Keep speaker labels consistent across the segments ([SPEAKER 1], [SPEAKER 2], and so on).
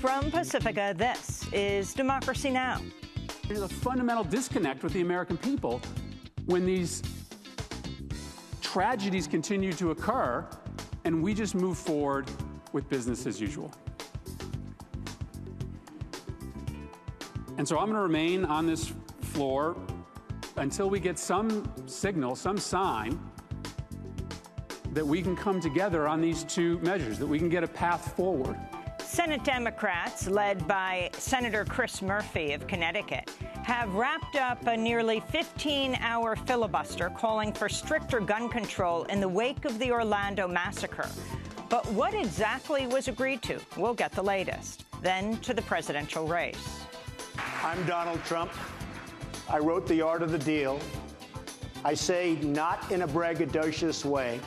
[SPEAKER 1] From Pacifica, this is Democracy Now!
[SPEAKER 2] There's a fundamental disconnect with the American people when these tragedies continue to occur and we just move forward with business as usual. And so I'm going to remain on this floor until we get some signal, some sign that we can come together on these two measures, that we can get a path forward.
[SPEAKER 1] Senate Democrats, led by Senator Chris Murphy of Connecticut, have wrapped up a nearly 15-hour filibuster calling for stricter gun control in the wake of the Orlando massacre. But what exactly was agreed to? We'll get the latest. Then to the presidential race.
[SPEAKER 3] I'm Donald Trump. I wrote The Art of the Deal. I say not in a braggadocious way.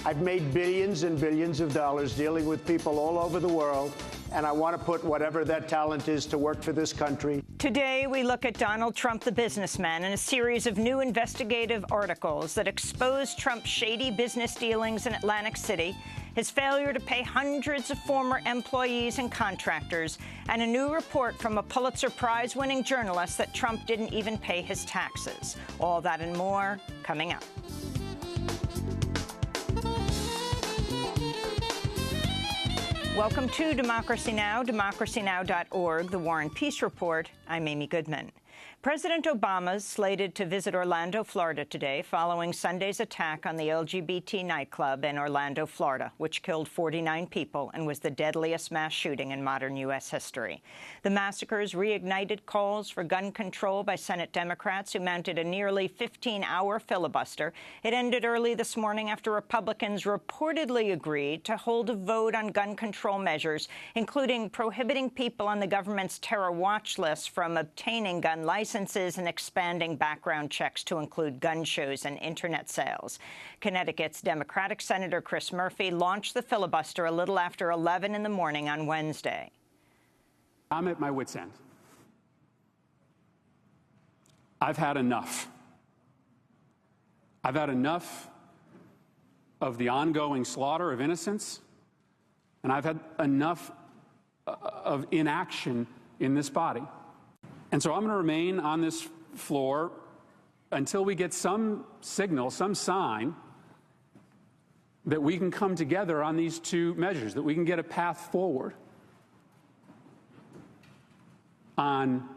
[SPEAKER 3] I've made billions and billions of dollars dealing with people all over the world, and I want to put whatever that talent is to work for this country.
[SPEAKER 1] Today, we look at Donald Trump, the businessman, in a series of new investigative articles that expose Trump's shady business dealings in Atlantic City, his failure to pay hundreds of former employees and contractors, and a new report from a Pulitzer Prize-winning journalist that Trump didn't even pay his taxes. All that and more coming up. Welcome to Democracy Now!, democracynow.org, The War and Peace Report. I'm Amy Goodman. President Obama is slated to visit Orlando, Florida today following Sunday's attack on the LGBT nightclub in Orlando, Florida, which killed 49 people and was the deadliest mass shooting in modern U.S. history. The massacres reignited calls for gun control by Senate Democrats who mounted a nearly 15-hour filibuster. It ended early this morning after Republicans reportedly agreed to hold a vote on gun control measures, including prohibiting people on the government's terror watch list from obtaining gun licenses and expanding background checks to include gun shows and Internet sales. Connecticut's Democratic Senator Chris Murphy launched the filibuster a little after 11 in the morning on Wednesday.
[SPEAKER 2] I'm at my wit's end. I've had enough. I've had enough of the ongoing slaughter of innocents, and I've had enough of inaction in this body. And so I'm going to remain on this floor until we get some signal, some sign that we can come together on these two measures, that we can get a path forward on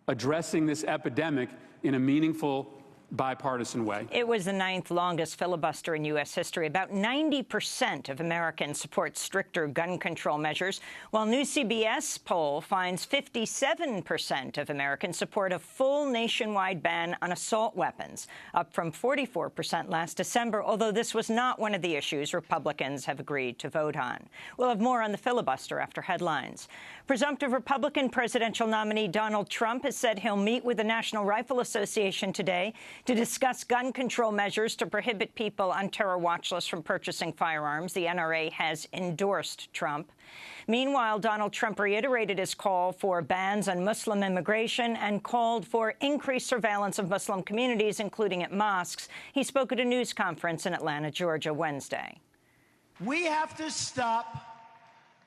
[SPEAKER 2] addressing this epidemic in a meaningful, bipartisan way.
[SPEAKER 1] It was the 9th longest filibuster in U.S. history. About 90% of Americans support stricter gun control measures, while new CBS poll finds 57% of Americans support a full nationwide ban on assault weapons, up from 44% last December, although this was not one of the issues Republicans have agreed to vote on. We'll have more on the filibuster after headlines. Presumptive Republican presidential nominee Donald Trump has said he'll meet with the National Rifle Association today to discuss gun control measures to prohibit people on terror watch lists from purchasing firearms. The NRA has endorsed Trump. Meanwhile, Donald Trump reiterated his call for bans on Muslim immigration and called for increased surveillance of Muslim communities, including at mosques. He spoke at a news conference in Atlanta, Georgia, Wednesday.
[SPEAKER 4] We have to stop,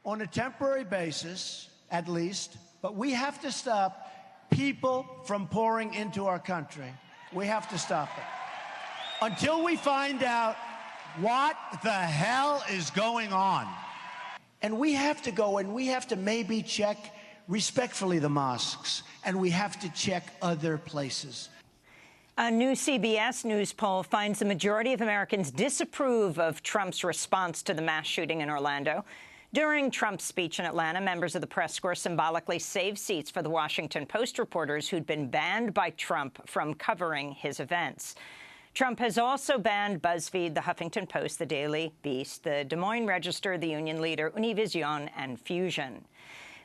[SPEAKER 4] on a temporary basis, at least, but we have to stop people from pouring into our country. We have to stop it. Until we find out what the hell is going on. And we have to go and we have to maybe check respectfully the mosques, and we have to check other places.
[SPEAKER 1] A new CBS News poll finds the majority of Americans disapprove of Trump's response to the mass shooting in Orlando. During Trump's speech in Atlanta, members of the press corps symbolically saved seats for the Washington Post reporters who'd been banned by Trump from covering his events. Trump has also banned BuzzFeed, the Huffington Post, the Daily Beast, the Des Moines Register, the Union Leader, Univision, and Fusion.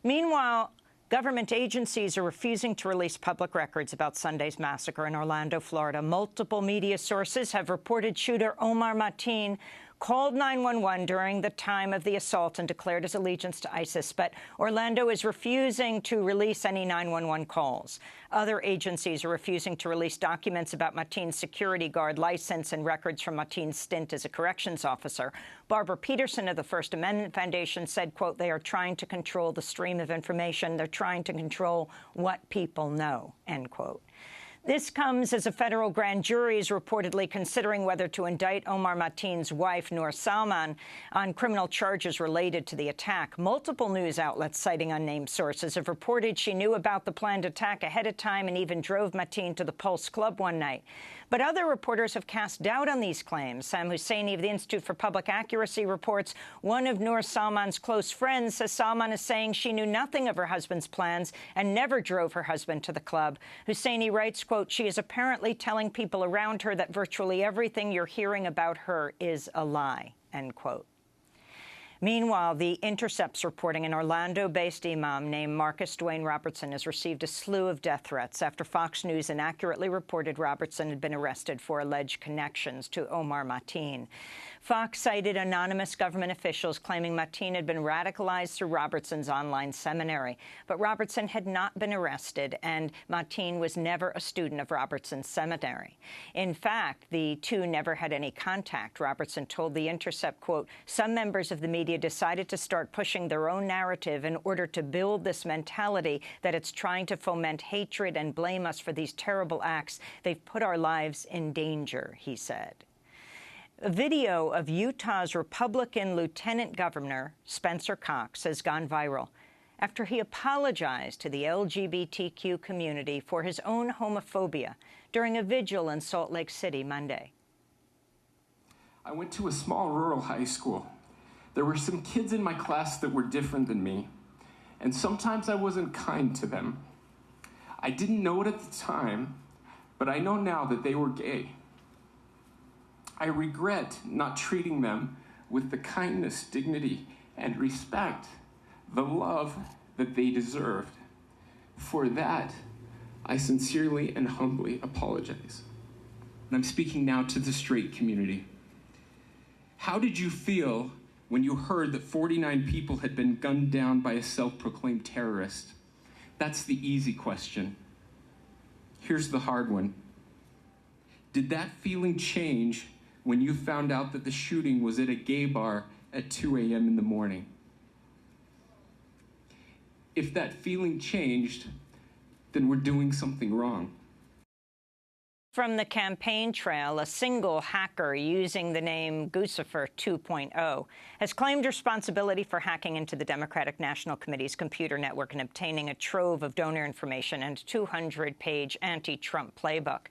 [SPEAKER 1] Meanwhile, government agencies are refusing to release public records about Sunday's massacre in Orlando, Florida. Multiple media sources have reported shooter Omar Mateen called 911 during the time of the assault and declared his allegiance to ISIS. But Orlando is refusing to release any 911 calls. Other agencies are refusing to release documents about Mateen's security guard license and records from Mateen's stint as a corrections officer. Barbara Peterson of the First Amendment Foundation said, quote, "They are trying to control the stream of information. They're trying to control what people know," end quote. This comes as a federal grand jury is reportedly considering whether to indict Omar Mateen's wife, Noor Salman, on criminal charges related to the attack. Multiple news outlets citing unnamed sources have reported she knew about the planned attack ahead of time and even drove Mateen to the Pulse Club one night. But other reporters have cast doubt on these claims. Sam Husseini of the Institute for Public Accuracy reports one of Noor Salman's close friends says Salman is saying she knew nothing of her husband's plans and never drove her husband to the club. Husseini writes, quote, "She is apparently telling people around her that virtually everything you're hearing about her is a lie," end quote. Meanwhile, The Intercept's reporting an Orlando-based imam named Marcus Dwayne Robertson has received a slew of death threats after Fox News inaccurately reported Robertson had been arrested for alleged connections to Omar Mateen. Fox cited anonymous government officials claiming Mateen had been radicalized through Robertson's online seminary. But Robertson had not been arrested, and Mateen was never a student of Robertson's seminary. In fact, the two never had any contact. Robertson told The Intercept, quote, "Some members of the media decided to start pushing their own narrative in order to build this mentality that it's trying to foment hatred and blame us for these terrible acts. They've put our lives in danger," he said. A video of Utah's Republican Lieutenant Governor Spencer Cox has gone viral after he apologized to the LGBTQ community for his own homophobia during a vigil in Salt Lake City Monday.
[SPEAKER 5] "I went to a small rural high school. There were some kids in my class that were different than me, and sometimes I wasn't kind to them. I didn't know it at the time, but I know now that they were gay. I regret not treating them with the kindness, dignity, and respect, the love that they deserved. For that, I sincerely and humbly apologize." And I'm speaking now to the straight community. How did you feel when you heard that 49 people had been gunned down by a self-proclaimed terrorist? That's the easy question. Here's the hard one. Did that feeling change when you found out that the shooting was at a gay bar at 2 a.m. in the morning? If that feeling changed, then we're doing something wrong.
[SPEAKER 1] From the campaign trail, a single hacker using the name Guccifer 2.0 has claimed responsibility for hacking into the Democratic National Committee's computer network and obtaining a trove of donor information and a 200-page anti-Trump playbook.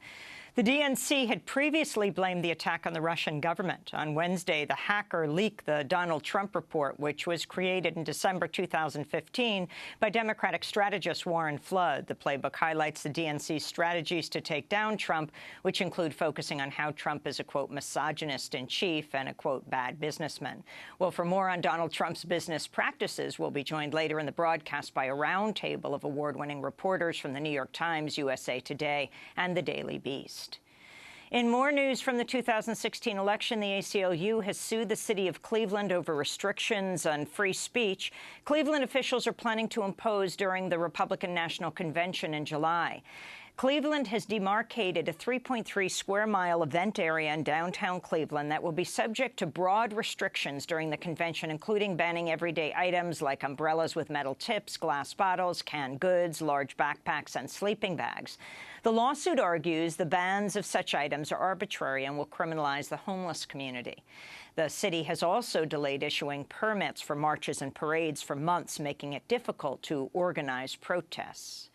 [SPEAKER 1] The DNC had previously blamed the attack on the Russian government. On Wednesday, the hacker leaked the Donald Trump report, which was created in December 2015 by Democratic strategist Warren Flood. The playbook highlights the DNC's strategies to take down Trump, which include focusing on how Trump is a, quote, misogynist in chief and a, quote, bad businessman. Well, for more on Donald Trump's business practices, we'll be joined later in the broadcast by a roundtable of award-winning reporters from the New York Times, USA Today, and the Daily Beast. In more news from the 2016 election, the ACLU has sued the city of Cleveland over restrictions on free speech Cleveland officials are planning to impose during the Republican National Convention in July. Cleveland has demarcated a 3.3-square-mile event area in downtown Cleveland that will be subject to broad restrictions during the convention, including banning everyday items like umbrellas with metal tips, glass bottles, canned goods, large backpacks, and sleeping bags. The lawsuit argues the bans of such items are arbitrary and will criminalize the homeless community. The city has also delayed issuing permits for marches and parades for months, making it difficult to organize protests.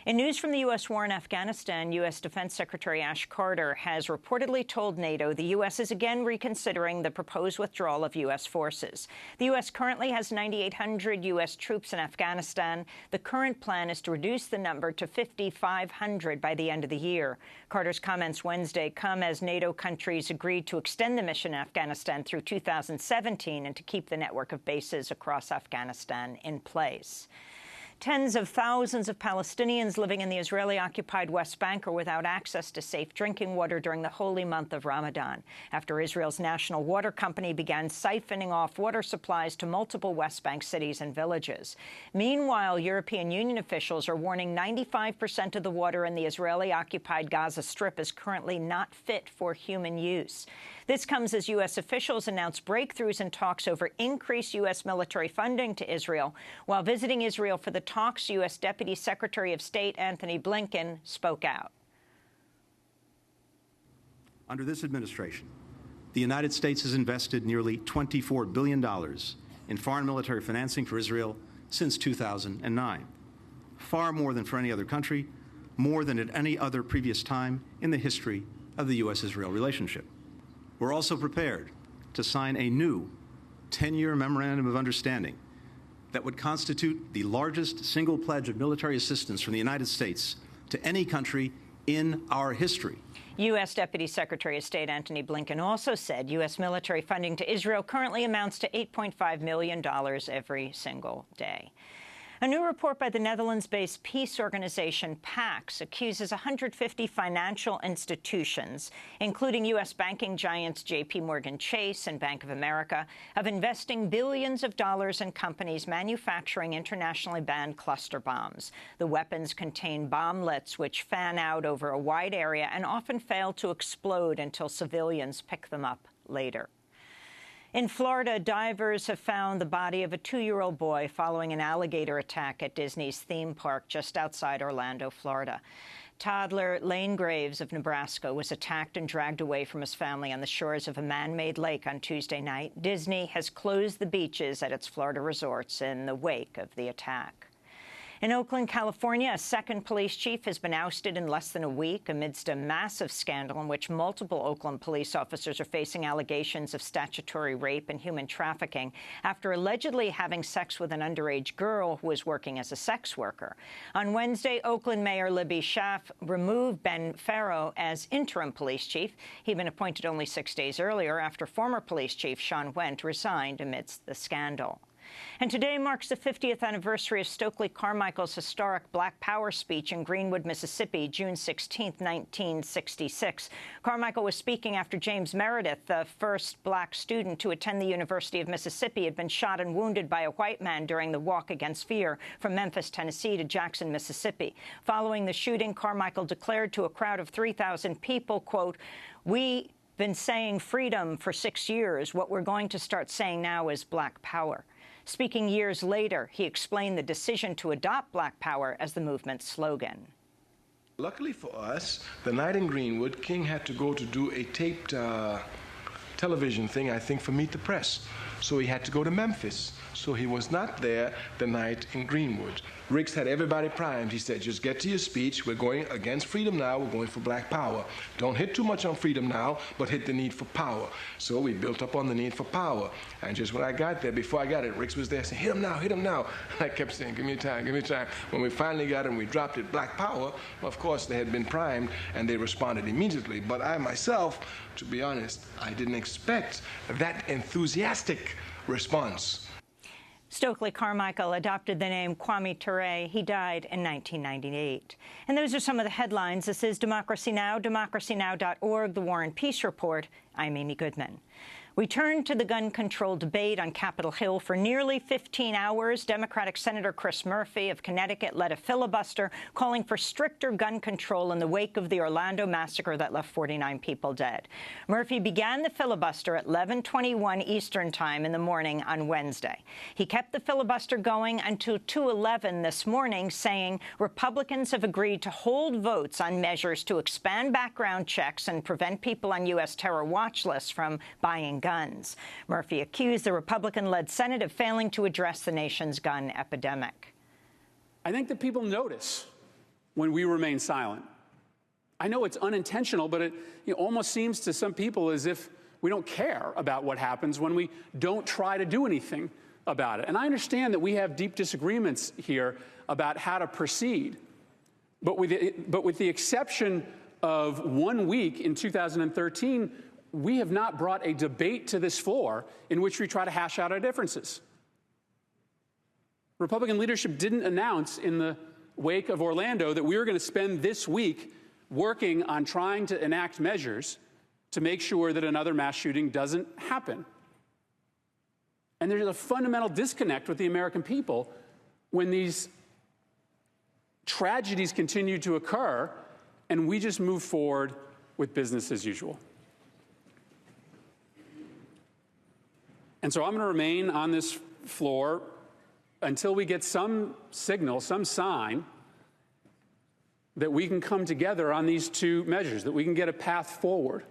[SPEAKER 1] In news from the U.S. war in Afghanistan, U.S. Defense Secretary Ash Carter has reportedly told NATO the U.S. is again reconsidering the proposed withdrawal of U.S. forces. The U.S. currently has 9,800 U.S. troops in Afghanistan. The current plan is to reduce the number to 5,500 by the end of the year. Carter's comments Wednesday come as NATO countries agreed to extend the mission in Afghanistan through 2017 and to keep the network of bases across Afghanistan in place. Tens of thousands of Palestinians living in the Israeli-occupied West Bank are without access to safe drinking water during the holy month of Ramadan, after Israel's national water company began siphoning off water supplies to multiple West Bank cities and villages. Meanwhile, European Union officials are warning 95% of the water in the Israeli-occupied Gaza Strip is currently not fit for human use. This comes as U.S. officials announce breakthroughs in talks over increased U.S. military funding to Israel. While visiting Israel for the talks, U.S. Deputy Secretary of State Antony Blinken spoke out.
[SPEAKER 6] Under this administration, the United States has invested nearly $24 billion in foreign military financing for Israel since 2009, far more than for any other country, more than at any other previous time in the history of the U.S.-Israel relationship. We're also prepared to sign a new 10-year memorandum of understanding that would constitute the largest single pledge of military assistance from the United States to any country in our history.
[SPEAKER 1] U.S. Deputy Secretary of State Antony Blinken also said U.S. military funding to Israel currently amounts to $8.5 million every single day. A new report by the Netherlands-based peace organization PAX accuses 150 financial institutions, including U.S. banking giants J.P. Morgan Chase and Bank of America, of investing billions of dollars in companies manufacturing internationally banned cluster bombs. The weapons contain bomblets which fan out over a wide area and often fail to explode until civilians pick them up later. In Florida, divers have found the body of a 2-year-old boy following an alligator attack at Disney's theme park just outside Orlando, Florida. Toddler Lane Graves of Nebraska was attacked and dragged away from his family on the shores of a man-made lake on Tuesday night. Disney has closed the beaches at its Florida resorts in the wake of the attack. In Oakland, California, a second police chief has been ousted in less than a week amidst a massive scandal in which multiple Oakland police officers are facing allegations of statutory rape and human trafficking after allegedly having sex with an underage girl who was working as a sex worker. On Wednesday, Oakland Mayor Libby Schaaf removed Ben Farrow as interim police chief. He'd been appointed only 6 days earlier after former police chief Sean Wendt resigned amidst the scandal. And today marks the 50th anniversary of Stokely Carmichael's historic Black Power speech in Greenwood, Mississippi, June 16, 1966. Carmichael was speaking after James Meredith, the first black student to attend the University of Mississippi, had been shot and wounded by a white man during the Walk Against Fear from Memphis, Tennessee to Jackson, Mississippi. Following the shooting, Carmichael declared to a crowd of 3,000 people, quote, "We've been saying freedom for 6 years. What we're going to start saying now is Black Power." Speaking years later, he explained the decision to adopt Black Power as the movement's slogan.
[SPEAKER 7] Luckily for us, the night in Greenwood, King had to go to do a taped television thing, I think, for Meet the Press. So he had to go to Memphis. So he was not there the night in Greenwood. Riggs had everybody primed. He said, just get to your speech. We're going against freedom now. We're going for Black Power. Don't hit too much on freedom now, but hit the need for power. So we built up on the need for power. And just when I got there, before I got it, Riggs was there saying, hit him now, hit him now. And I kept saying, give me time, give me time. When we finally got it and we dropped it, Black Power, well, of course, they had been primed and they responded immediately. But I myself, to be honest, I didn't expect that enthusiastic response.
[SPEAKER 1] Stokely Carmichael adopted the name Kwame Ture. He died in 1998. And those are some of the headlines. This is Democracy Now!, democracynow.org, The War and Peace Report. I'm Amy Goodman. We turn to the gun control debate on Capitol Hill. For nearly 15 hours, Democratic Senator Chris Murphy of Connecticut led a filibuster calling for stricter gun control in the wake of the Orlando massacre that left 49 people dead. Murphy began the filibuster at 11:21 Eastern Time in the morning on Wednesday. He kept the filibuster going until 2:11 this morning, saying Republicans have agreed to hold votes on measures to expand background checks and prevent people on U.S. terror watch lists from buying guns. Murphy accused the Republican-led Senate of failing to address the nation's gun epidemic.
[SPEAKER 2] I think that people notice when we remain silent. I know it's unintentional, but it almost seems to some people as if we don't care about what happens when we don't try to do anything about it. And I understand that we have deep disagreements here about how to proceed. But with the exception of 1 week in 2013, we have not brought a debate to this floor in which we try to hash out our differences. Republican leadership didn't announce in the wake of Orlando that we were going to spend this week working on trying to enact measures to make sure that another mass shooting doesn't happen. And there's a fundamental disconnect with the American people when these tragedies continue to occur and we just move forward with business as usual. And so I'm going to remain on this floor until we get some signal, some sign that we can come together on these two measures, that we can get a path forward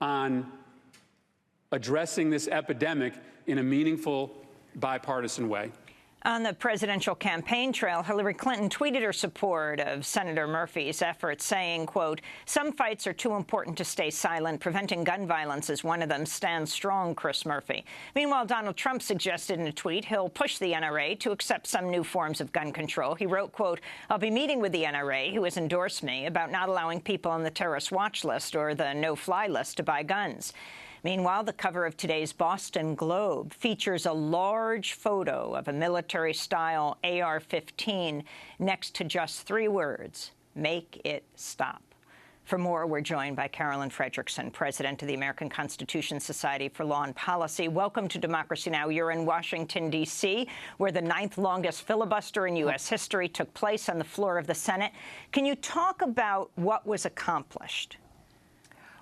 [SPEAKER 2] on addressing this epidemic in a meaningful, bipartisan way.
[SPEAKER 1] On the presidential campaign trail, Hillary Clinton tweeted her support of Senator Murphy's efforts, saying, quote, "Some fights are too important to stay silent. Preventing gun violence is one of them. Stand strong, Chris Murphy." Meanwhile, Donald Trump suggested in a tweet he'll push the NRA to accept some new forms of gun control. He wrote, quote, "I'll be meeting with the NRA, who has endorsed me, about not allowing people on the terrorist watch list or the no-fly list to buy guns." Meanwhile, the cover of today's Boston Globe features a large photo of a military-style AR-15 next to just 3 words, "Make it stop." For more, we're joined by Carolyn Fredrickson, president of the American Constitution Society for Law and Policy. Welcome to Democracy Now! You're in Washington, D.C., where the 9th longest filibuster in U.S. history took place on the floor of the Senate. Can you talk about what was accomplished?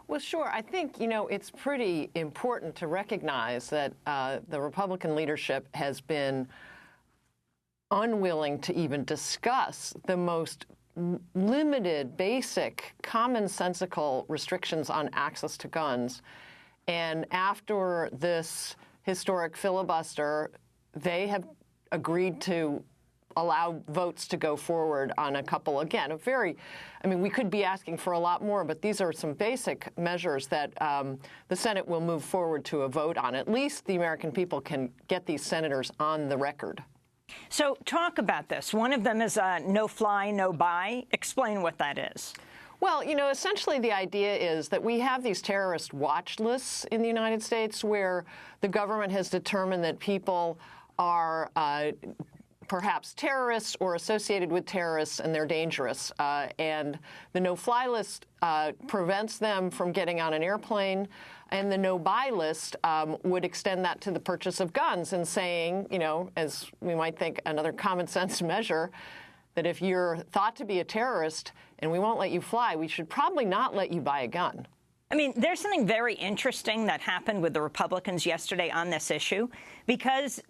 [SPEAKER 8] Well, sure. I think, it's pretty important to recognize that the Republican leadership has been unwilling to even discuss the most limited, basic, commonsensical restrictions on access to guns. And after this historic filibuster, they have agreed to allow votes to go forward on a couple, again, we could be asking for a lot more, but these are some basic measures that the Senate will move forward to a vote on. At least the American people can get these senators on the record.
[SPEAKER 1] So talk about this. One of them is no-fly, no-buy. Explain what that is.
[SPEAKER 8] Well, essentially the idea is that we have these terrorist watch lists in the United States where the government has determined that people are perhaps terrorists or associated with terrorists, and they're dangerous. And the no-fly list prevents them from getting on an airplane, and the no-buy list would extend that to the purchase of guns and saying, as we might think, another common-sense measure, that if you're thought to be a terrorist and we won't let you fly, we should probably not let you buy a gun.
[SPEAKER 1] There's something very interesting that happened with the Republicans yesterday on this issue, because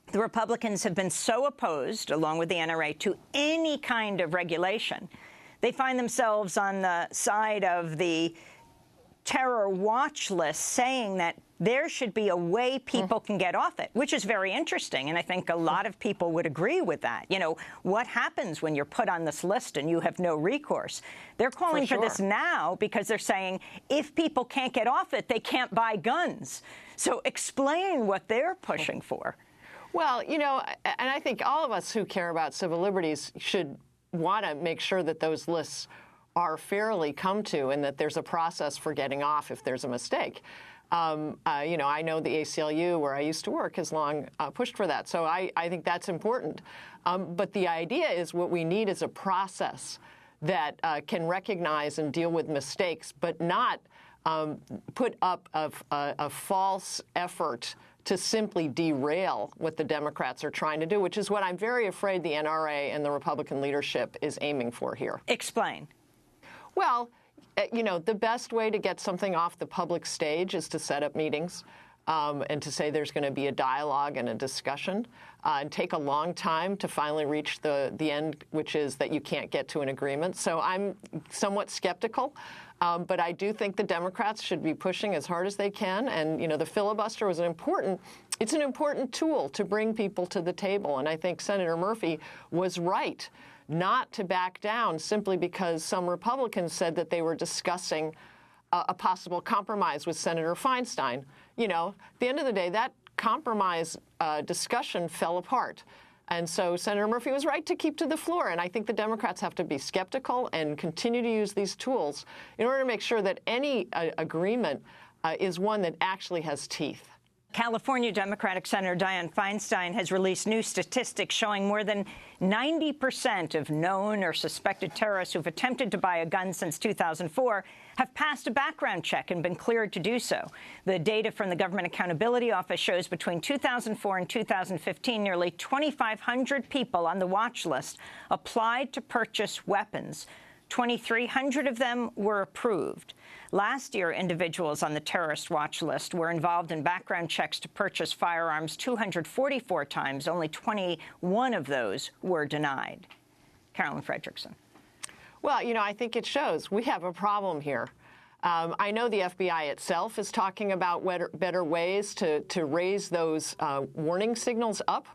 [SPEAKER 1] the Republicans have been so opposed, along with the NRA, to any kind of regulation. They find themselves on the side of the terror watch list, saying that there should be a way people can get off it, which is very interesting. And I think a lot of people would agree with that. What happens when you're put on this list and you have no recourse? They're calling for this now because they're saying if people can't get off it, they can't buy guns. So explain what they're pushing for.
[SPEAKER 8] Well, and I think all of us who care about civil liberties should want to make sure that those lists are fairly come to and that there's a process for getting off if there's a mistake. I know the ACLU, where I used to work, has long pushed for that. So I think that's important. But the idea is what we need is a process that can recognize and deal with mistakes, but not put up a false effort to simply derail what the Democrats are trying to do, which is what I'm very afraid the NRA and the Republican leadership is aiming for here.
[SPEAKER 1] Explain.
[SPEAKER 8] Well, the best way to get something off the public stage is to set up meetings and to say there's going to be a dialogue and a discussion and take a long time to finally reach the end, which is that you can't get to an agreement. So I'm somewhat skeptical. But I do think the Democrats should be pushing as hard as they can. And, the filibuster was an important tool to bring people to the table. And I think Senator Murphy was right not to back down simply because some Republicans said that they were discussing a possible compromise with Senator Feinstein. At the end of the day, that compromise discussion fell apart. And so Senator Murphy was right to keep to the floor. And I think the Democrats have to be skeptical and continue to use these tools in order to make sure that any agreement is one that actually has teeth.
[SPEAKER 1] California Democratic Senator Dianne Feinstein has released new statistics showing more than 90% of known or suspected terrorists who've attempted to buy a gun since 2004 have passed a background check and been cleared to do so. The data from the Government Accountability Office shows between 2004 and 2015, nearly 2,500 people on the watch list applied to purchase weapons. 2,300 of them were approved. Last year, individuals on the terrorist watch list were involved in background checks to purchase firearms 244 times. Only 21 of those were denied. Carolyn Fredrickson.
[SPEAKER 8] Well, you know, I think it shows we have a problem here. I know the FBI itself is talking about better ways to raise those warning signals up.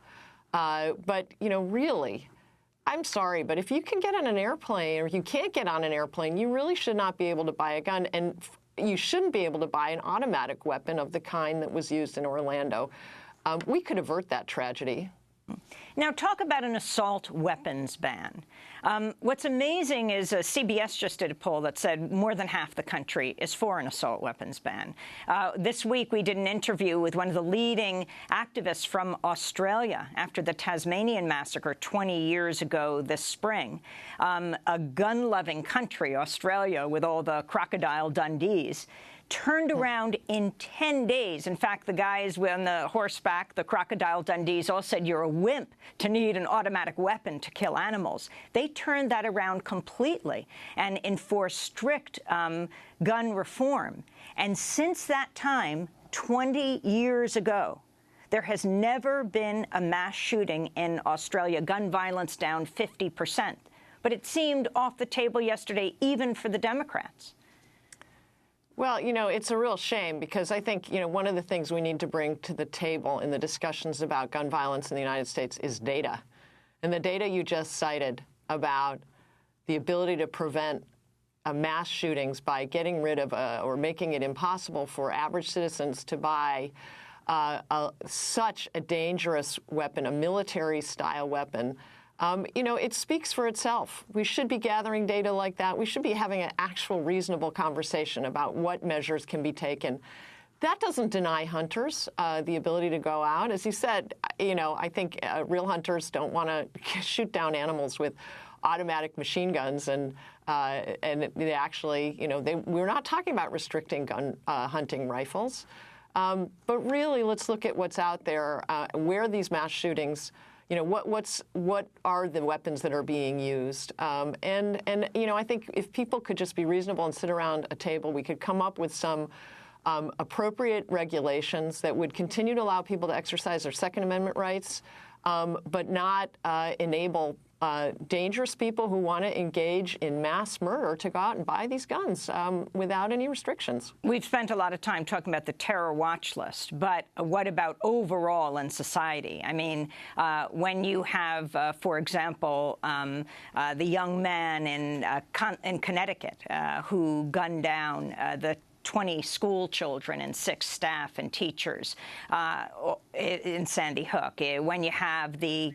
[SPEAKER 8] But, you know, really, I'm sorry, but if you can get on an airplane or you can't get on an airplane, you really should not be able to buy a gun. And you shouldn't be able to buy an automatic weapon of the kind that was used in Orlando. We could avert that tragedy.
[SPEAKER 1] Now, talk about an assault weapons ban. What's amazing is CBS just did a poll that said more than half the country is for an assault weapons ban. This week, we did an interview with one of the leading activists from Australia after the Tasmanian massacre 20 years ago this spring. A gun-loving country, Australia, with all the crocodile Dundees, turned around in 10 days. In fact, the guys on the horseback, the crocodile Dundees, all said you're a wimp to need an automatic weapon to kill animals. They turned that around completely and enforced strict gun reform. And since that time, 20 years ago, there has never been a mass shooting in Australia. Gun violence down 50%. But it seemed off the table yesterday, even for the Democrats.
[SPEAKER 8] Well, you know, it's a real shame because I think, you know, one of the things we need to bring to the table in the discussions about gun violence in the United States is data. And the data you just cited about the ability to prevent mass shootings by getting rid of or making it impossible for average citizens to buy such a dangerous weapon, a military-style weapon, you know, it speaks for itself. We should be gathering data like that. We should be having an actual reasonable conversation about what measures can be taken. That doesn't deny hunters the ability to go out. As you said, you know, I think real hunters don't want to shoot down animals with automatic machine guns, and they actually, you know, we're not talking about restricting gun hunting rifles. But really, let's look at what's out there, where these mass shootings, you know, what are the weapons that are being used? And you know, I think if people could just be reasonable and sit around a table, we could come up with some appropriate regulations that would continue to allow people to exercise their Second Amendment rights, but not enable dangerous people who want to engage in mass murder to go out and buy these guns without any restrictions.
[SPEAKER 1] We've spent a lot of time talking about the terror watch list, but what about overall in society? I mean, when you have, for example, the young man in Connecticut who gunned down the 20 school children and 6 staff and teachers in Sandy Hook. When you have the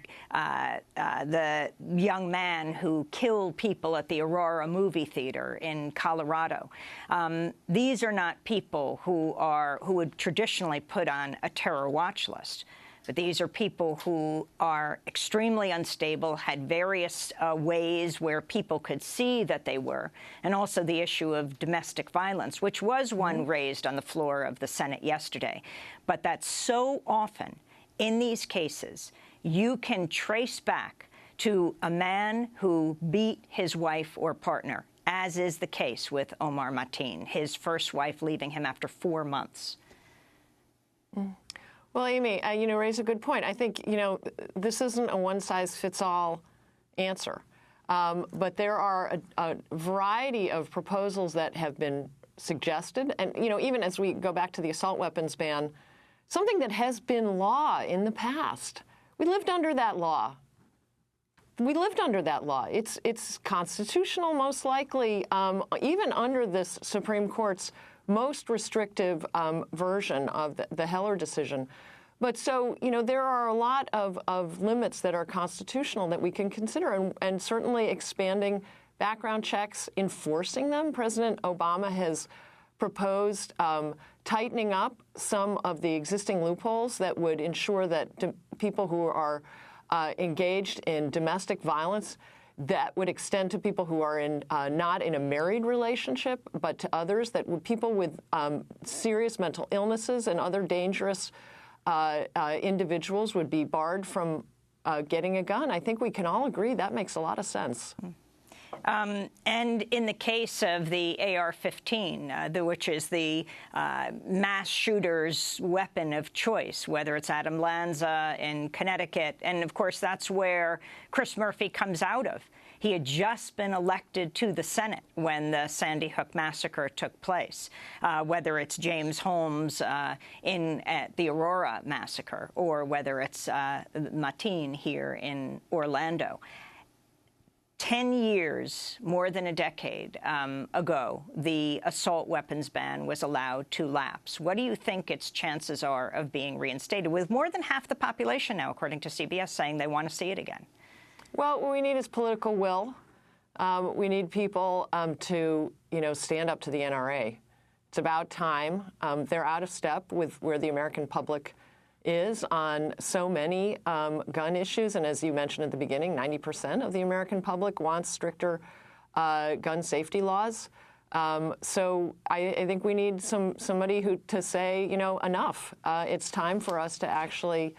[SPEAKER 1] young man who killed people at the Aurora movie theater in Colorado. These are not people who would traditionally put on a terror watch list. But these are people who are extremely unstable, had various ways where people could see that they were, and also the issue of domestic violence, which was one raised on the floor of the Senate yesterday. But that so often in these cases, you can trace back to a man who beat his wife or partner, as is the case with Omar Mateen, his first wife leaving him after 4 months.
[SPEAKER 8] Well, Amy, you know, raise a good point. I think, you know, this isn't a one-size-fits-all answer. But there are a variety of proposals that have been suggested. And, you know, even as we go back to the assault weapons ban, something that has been law in the past. We lived under that law. It's constitutional, most likely, even under this Supreme Court's most restrictive version of the Heller decision. But so, you know, there are a lot of limits that are constitutional that we can consider, and certainly expanding background checks, enforcing them. President Obama has proposed tightening up some of the existing loopholes that would ensure that people who are engaged in domestic violence, that would extend to people who are not in a married relationship, but to others, people with serious mental illnesses and other dangerous individuals would be barred from getting a gun. I think we can all agree that makes a lot of sense.
[SPEAKER 1] And in the case of the AR-15, which is the mass shooter's weapon of choice, whether it's Adam Lanza in Connecticut, and of course that's where Chris Murphy comes out of. He had just been elected to the Senate when the Sandy Hook massacre took place, whether it's James Holmes at the Aurora massacre or whether it's Mateen here in Orlando. 10 years, more than a decade ago, the assault weapons ban was allowed to lapse. What do you think its chances are of being reinstated, with more than half the population now, according to CBS, saying they want to see it again?
[SPEAKER 8] Well, what we need is political will. We need people to, stand up to the NRA. It's about time. They're out of step with where the American public is on so many gun issues. And as you mentioned at the beginning, 90% of the American public wants stricter gun safety laws. So I think we need somebody to say, enough. It's time for us to actually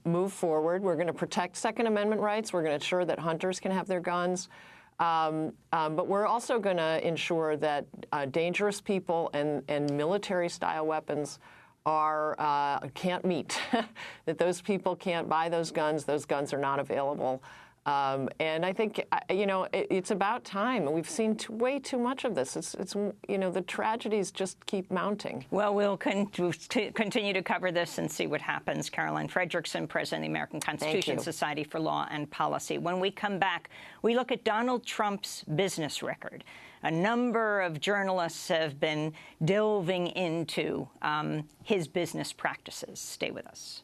[SPEAKER 8] move forward. We're going to protect Second Amendment rights. We're going to ensure that hunters can have their guns. But we're also going to ensure that dangerous people and military-style weapons can't meet, that those people can't buy those guns are not available. And I think, it's about time. We've seen way too much of this. It's the tragedies just keep mounting.
[SPEAKER 1] Well, we'll continue to cover this and see what happens. Caroline Frederickson, President of the American Constitution Society for Law and Policy. When we come back, we look at Donald Trump's business record. A number of journalists have been delving into his business practices. Stay with us.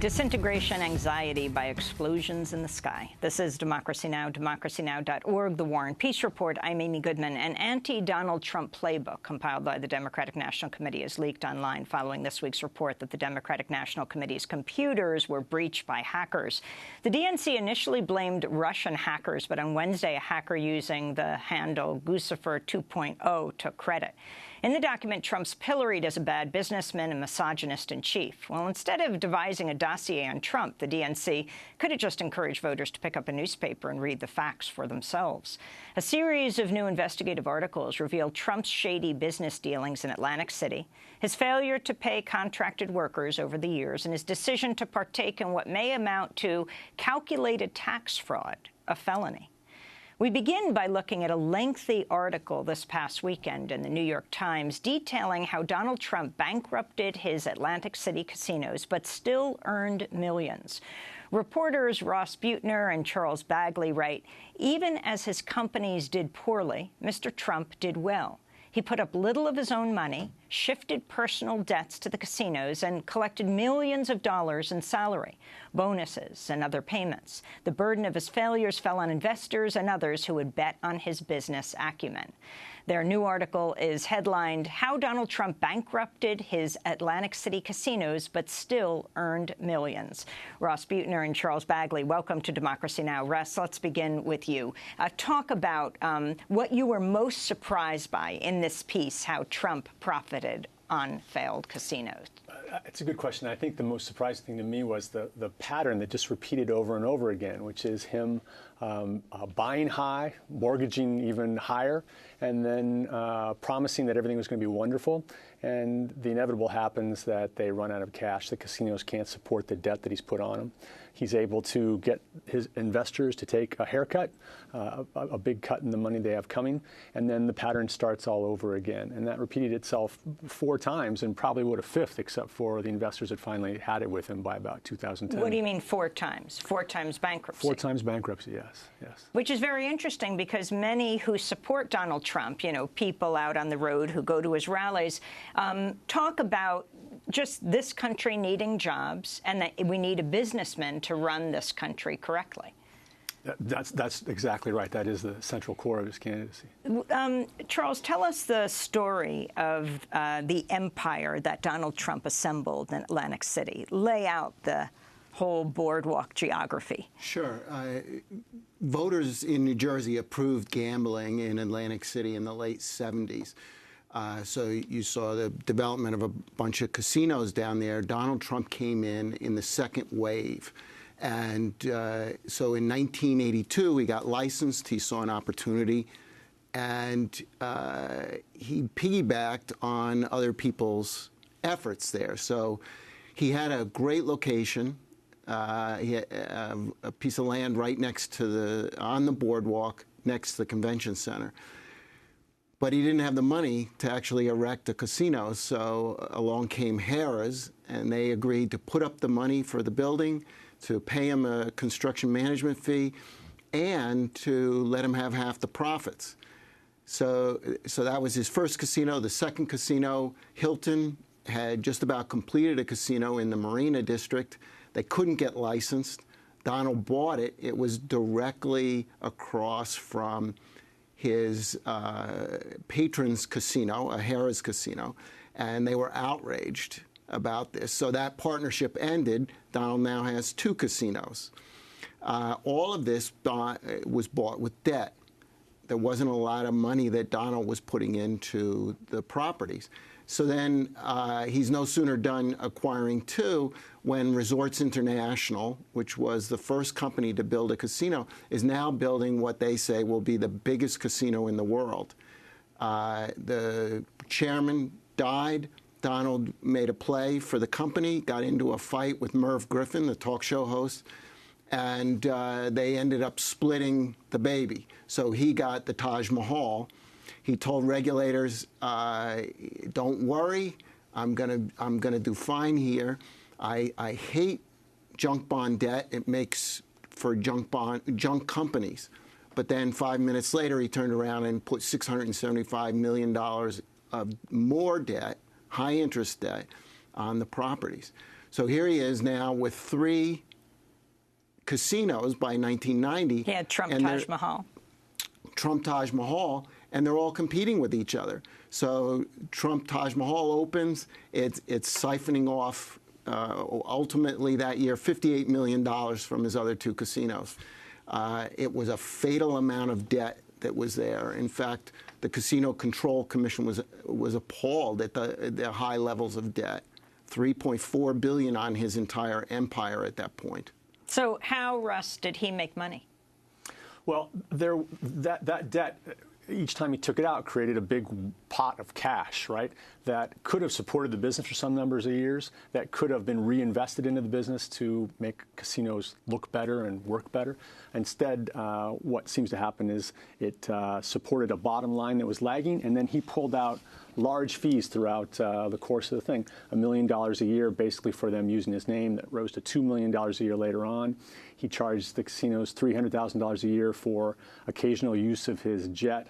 [SPEAKER 1] Disintegration anxiety by explosions in the sky. This is Democracy Now!, democracynow.org, The War and Peace Report. I'm Amy Goodman. An anti-Donald Trump playbook compiled by the Democratic National Committee is leaked online following this week's report that the Democratic National Committee's computers were breached by hackers. The DNC initially blamed Russian hackers, but on Wednesday, a hacker using the handle Guccifer 2.0 took credit. In the document, Trump's pilloried as a bad businessman and misogynist in chief. Well, instead of devising a dossier on Trump, the DNC could have just encouraged voters to pick up a newspaper and read the facts for themselves. A series of new investigative articles revealed Trump's shady business dealings in Atlantic City, his failure to pay contracted workers over the years, and his decision to partake in what may amount to calculated tax fraud, a felony. We begin by looking at a lengthy article this past weekend in the New York Times detailing how Donald Trump bankrupted his Atlantic City casinos but still earned millions. Reporters Ross Buettner and Charles Bagley write, even as his companies did poorly, Mr. Trump did well. He put up little of his own money, shifted personal debts to the casinos and collected millions of dollars in salary, bonuses, and other payments. The burden of his failures fell on investors and others who would bet on his business acumen. Their new article is headlined, How Donald Trump Bankrupted His Atlantic City Casinos But Still Earned Millions. Ross Buettner and Charles Bagley, welcome to Democracy Now! Russ, let's begin with you. Talk about what you were most surprised by in this piece, how Trump profited on failed casinos.
[SPEAKER 9] It's a good question. I think the most surprising thing to me was the pattern that just repeated over and over again, which is him buying high, mortgaging even higher, and then promising that everything was going to be wonderful. And the inevitable happens that they run out of cash. The casinos can't support the debt that he's put on them. He's able to get his investors to take a haircut, a big cut in the money they have coming, and then the pattern starts all over again. And that repeated itself 4 times and probably would have 5th, except for the investors that finally had it with him by about 2010.
[SPEAKER 1] What do you mean 4 times? 4 times bankruptcy?
[SPEAKER 9] 4 times bankruptcy, yes.
[SPEAKER 1] Which is very interesting because many who support Donald Trump, you know, people out on the road who go to his rallies, talk about just this country needing jobs and that we need a businessman to run this country correctly.
[SPEAKER 9] That's exactly right. That is the central core of his candidacy.
[SPEAKER 1] Charles, tell us the story of the empire that Donald Trump assembled in Atlantic City. Lay out the whole boardwalk geography.
[SPEAKER 10] Sure. Voters in New Jersey approved gambling in Atlantic City in the late 70s. So you saw the development of a bunch of casinos down there. Donald Trump came in the second wave. And so in 1982, he got licensed. He saw an opportunity. And he piggybacked on other people's efforts there. So he had a great location. He had a piece of land right next to on the boardwalk next to the convention center. But he didn't have the money to actually erect a casino, so along came Harrah's, and they agreed to put up the money for the building, to pay him a construction management fee, and to let him have half the profits. So that was his first casino. The second casino, Hilton, had just about completed a casino in the Marina District. They couldn't get licensed. Donald bought it. It was directly across from his patron's casino, a Harrah's casino, and they were outraged about this. So that partnership ended. Donald now has 2 casinos. All of this was bought with debt. There wasn't a lot of money that Donald was putting into the properties. So then he's no sooner done acquiring 2 when Resorts International, which was the first company to build a casino, is now building what they say will be the biggest casino in the world. The chairman died. Donald made a play for the company, got into a fight with Merv Griffin, the talk show host, and they ended up splitting the baby. So he got the Taj Mahal. He told regulators, "Don't worry, I'm gonna do fine here. I hate junk bond debt. It makes for junk companies." But then 5 minutes later, he turned around and put $675 million of more debt, high interest debt, on the properties. So here he is now with 3 casinos by 1990.
[SPEAKER 1] He had Trump Taj Mahal.
[SPEAKER 10] Trump Taj Mahal, and they're all competing with each other. So Trump Taj Mahal opens, it's siphoning off ultimately that year $58 million from his other 2 casinos. It was a fatal amount of debt that was there. In fact, the Casino Control Commission was appalled at the high levels of debt. $3.4 billion on his entire empire at that point.
[SPEAKER 1] So how, Russ, did he make money?
[SPEAKER 9] Well, that debt, each time he took it out, created a big pot of cash, right, that could have supported the business for some numbers of years, that could have been reinvested into the business to make casinos look better and work better. Instead, what seems to happen is it supported a bottom line that was lagging, and then he pulled out large fees throughout the course of the thing, $1 million a year basically for them using his name. That rose to $2 million a year later on. He charged the casinos $300,000 a year for occasional use of his jet.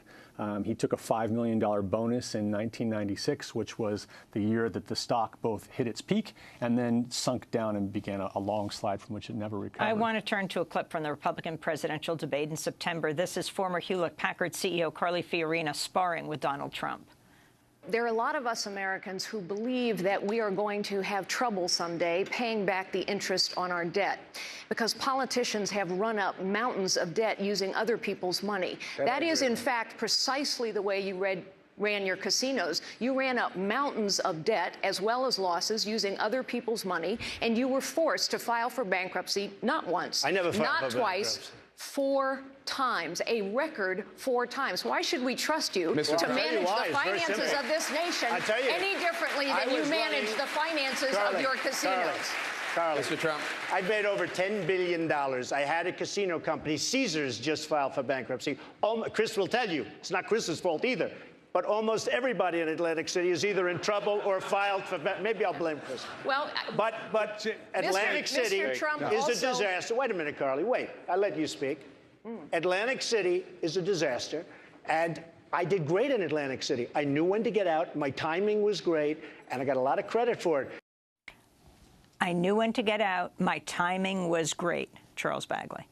[SPEAKER 9] He took a $5 million bonus in 1996, which was the year that the stock both hit its peak and then sunk down and began a long slide from which it never recovered.
[SPEAKER 1] I want to turn to a clip from the Republican presidential debate in September. This is former Hewlett-Packard CEO Carly Fiorina sparring with Donald Trump.
[SPEAKER 11] There are a lot of us Americans who believe that we are going to have trouble someday paying back the interest on our debt because politicians have run up mountains of debt using other people's money. That is, in fact, precisely the way you ran your casinos. You ran up mountains of debt as well as losses using other people's money, and you were forced to file for bankruptcy not once,
[SPEAKER 3] I never filed
[SPEAKER 11] not
[SPEAKER 3] for
[SPEAKER 11] twice,
[SPEAKER 3] bankruptcy.
[SPEAKER 11] 4 times, a record 4 times. Why should we trust you
[SPEAKER 7] Mr.
[SPEAKER 11] to
[SPEAKER 7] Trump.
[SPEAKER 11] manage
[SPEAKER 3] Why?
[SPEAKER 11] the
[SPEAKER 3] It's very
[SPEAKER 11] finances
[SPEAKER 3] simple.
[SPEAKER 11] of this nation
[SPEAKER 3] I tell you,
[SPEAKER 11] any differently
[SPEAKER 3] I
[SPEAKER 11] than you
[SPEAKER 3] was
[SPEAKER 11] manage
[SPEAKER 3] running-
[SPEAKER 11] the finances of your casinos?
[SPEAKER 3] Carly,
[SPEAKER 7] Mr. Trump.
[SPEAKER 3] I made over $10 billion. I had a casino company. Caesars just filed for bankruptcy. Chris will tell you, it's not Chris's fault either. But almost everybody in Atlantic City is either in trouble or filed for maybe I'll blame Chris.
[SPEAKER 11] Well,
[SPEAKER 3] But Atlantic City
[SPEAKER 11] Mr. Trump
[SPEAKER 3] is
[SPEAKER 11] also-
[SPEAKER 3] a disaster. Wait a minute, Carly. Wait. I'll let you speak. Atlantic City is a disaster. And I did great in Atlantic City. I knew when to get out. My timing was great. And I got a lot of credit for it.
[SPEAKER 1] I knew when to get out. My timing was great. Charles Bagley.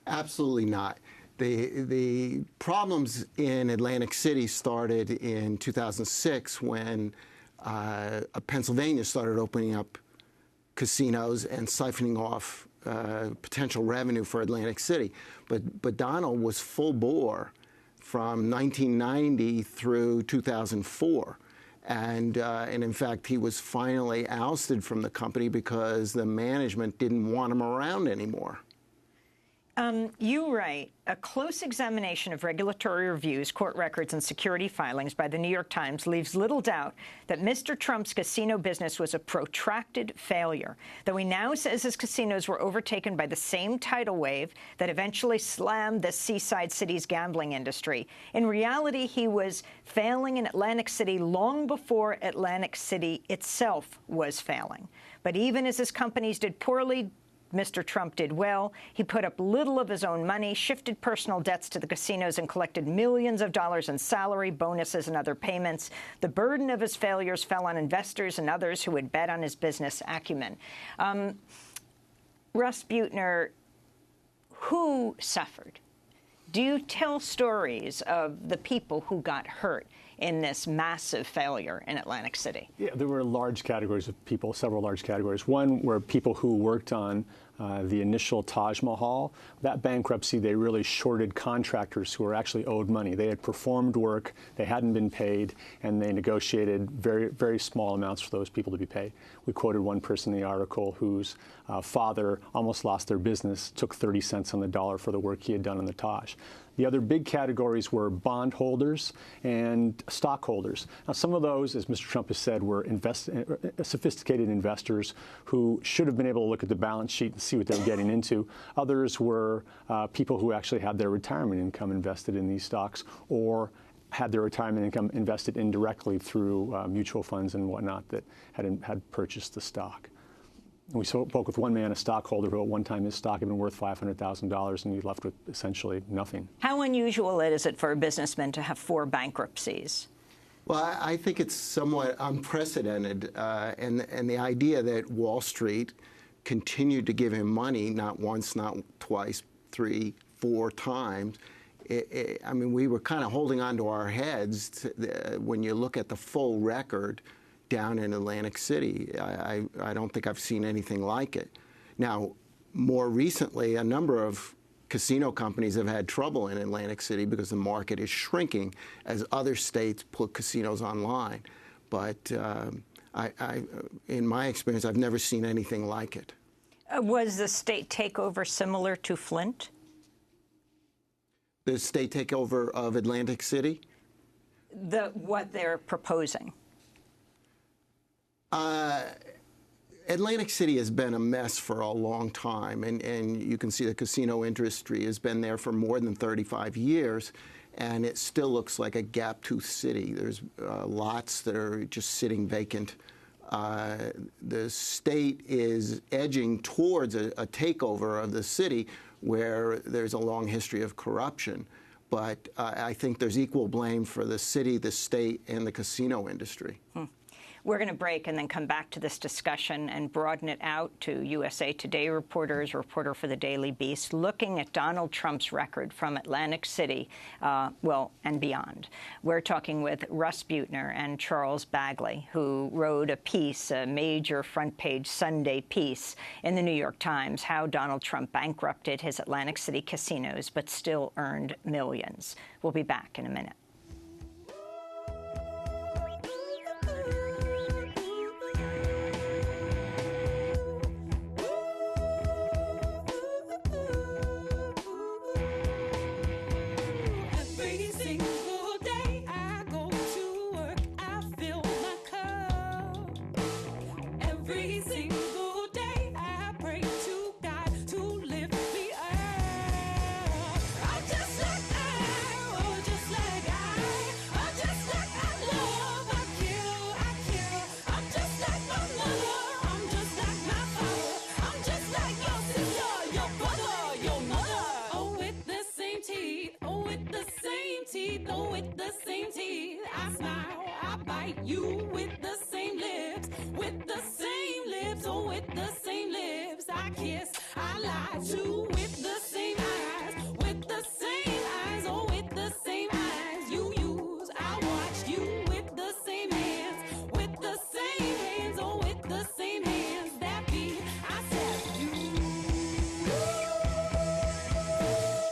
[SPEAKER 10] Absolutely not. The problems in Atlantic City started in 2006 when Pennsylvania started opening up casinos and siphoning off potential revenue for Atlantic City. But Donald was full bore from 1990 through 2004. And in fact, he was finally ousted from the company because the management didn't want him around anymore.
[SPEAKER 1] You write, a close examination of regulatory reviews, court records, and security filings by the New York Times leaves little doubt that Mr. Trump's casino business was a protracted failure, though he now says his casinos were overtaken by the same tidal wave that eventually slammed the seaside city's gambling industry. In reality, he was failing in Atlantic City long before Atlantic City itself was failing. But even as his companies did poorly, Mr. Trump did well. He put up little of his own money, shifted personal debts to the casinos, and collected millions of dollars in salary, bonuses, and other payments. The burden of his failures fell on investors and others who had bet on his business acumen. Russ Buettner, who suffered? Do you tell stories of the people who got hurt in this massive failure in Atlantic City?
[SPEAKER 9] Yeah, there were large categories of people, several large categories. One were people who worked on the initial Taj Mahal. That bankruptcy, they really shorted contractors who were actually owed money. They had performed work, they hadn't been paid, and they negotiated very, very small amounts for those people to be paid. We quoted one person in the article whose father almost lost their business, took 30 cents on the dollar for the work he had done on the Taj. The other big categories were bondholders and stockholders. Now, some of those, as Mr. Trump has said, were sophisticated investors who should have been able to look at the balance sheet and see what they were getting into. Others were people who actually had their retirement income invested in these stocks or had their retirement income invested indirectly through mutual funds and whatnot that had purchased the stock. We spoke with one man, a stockholder, who at one time his stock had been worth $500,000, and he left with essentially nothing.
[SPEAKER 1] How unusual is it for a businessman to have 4 bankruptcies?
[SPEAKER 10] Well, I think it's somewhat unprecedented, and the idea that Wall Street continued to give him money, not once, not twice, 3, 4 times. I mean, we were kind of holding on to our heads when you look at the full record down in Atlantic City. I don't think I've seen anything like it. Now, more recently, a number of casino companies have had trouble in Atlantic City because the market is shrinking as other states put casinos online. But in my experience, I've never seen anything like it.
[SPEAKER 1] Was the state takeover similar to Flint?
[SPEAKER 10] The state takeover of Atlantic City?
[SPEAKER 1] What they're proposing.
[SPEAKER 10] Atlantic City has been a mess for a long time, and you can see the casino industry has been there for more than 35 years, and it still looks like a gap-toothed city. There's lots that are just sitting vacant. The state is edging towards a takeover of the city where there's a long history of corruption. but I think there's equal blame for the city, the state, and the casino industry.
[SPEAKER 1] We're going to break and then come back to this discussion and broaden it out to USA Today reporters, reporter for the Daily Beast, looking at Donald Trump's record from Atlantic City, and beyond. We're talking with Russ Buettner and Charles Bagley, who wrote a piece, a major front-page Sunday piece in the New York Times, how Donald Trump bankrupted his Atlantic City casinos but still earned millions. We'll be back in a minute.